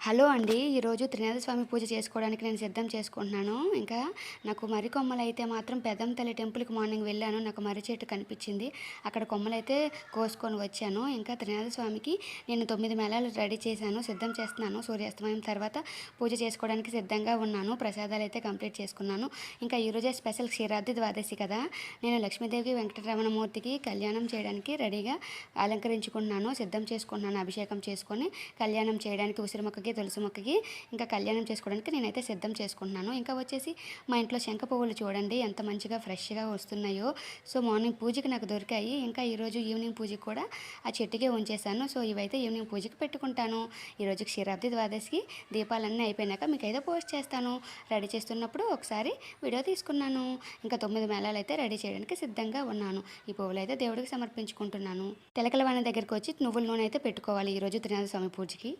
Hello అండి. ఈరోజు త్రినేత్ర స్వామి పూజ చేసుకోవడానికి నేను సిద్ధం చేసుకుంటున్నాను. ఇంకా నాకు మర్రి కొమ్మలైతే మాత్రం పెద్దమ్మ తల్లి టెంపుల్‌కి మార్నింగ్ వెళ్ళాను. నాకు మర్రి చెట్టు కనిపించింది. అక్కడ కొమ్మలైతే కోసుకొని వచ్చాను. ఇంకా త్రినేత్ర స్వామికి నేను 9 మేళాలు రెడీ చేశాను. సిద్ధం చేస్తున్నాను. సూర్యాస్తమయం తర్వాత పూజ చేసుకోవడానికి సిద్ధంగా ఉన్నాను. ప్రసాదాలైతే కంప్లీట్ చేసుకున్నాను. ఇంకా ఈరోజే స్పెషల్ క్షీరాబ్ది ద్వాదశి కదా! నేను లక్ష్మీదేవికి, వెంకటరమణమూర్తికి కళ్యాణం చేయడానికి రెడీగా అలంకరించుకుంటున్నాను. సిద్ధం చేసుకుంటున్నాను. అభిషేకం చేసుకొని కళ్యాణం చేయడానికి ఉసిరి మొక్కకి, తులసి మొక్కకి ఇంకా కళ్యాణం చేసుకోవడానికి నేనైతే సిద్ధం చేసుకుంటున్నాను. ఇంకా వచ్చేసి మా ఇంట్లో శంఖ పువ్వులు చూడండి ఎంత మంచిగా ఫ్రెష్‌గా వస్తున్నాయో. సో, మార్నింగ్ పూజకి నాకు దొరికాయి. ఇంకా ఈరోజు ఈవినింగ్ పూజకి కూడా ఆ చెట్టుకే ఉంచేశాను. సో, ఇవైతే ఈవినింగ్ పూజకి పెట్టుకుంటాను. ఈరోజు క్షీరాబ్ది ద్వాదశికి దీపాలన్నీ అయిపోయినాక మీకైతే పోస్ట్ చేస్తాను. రెడీ చేస్తున్నప్పుడు ఒకసారి వీడియో తీసుకున్నాను. ఇంకా 9 మేళాలైతే రెడీ చేయడానికి సిద్ధంగా ఉన్నాను. ఈ పువ్వులైతే దేవుడికి సమర్పించుకుంటున్నాను. తెలకల వాన దగ్గరికి వచ్చి నువ్వుల నూనె అయితే పెట్టుకోవాలి ఈరోజు త్రినాథ స్వామి పూజకి.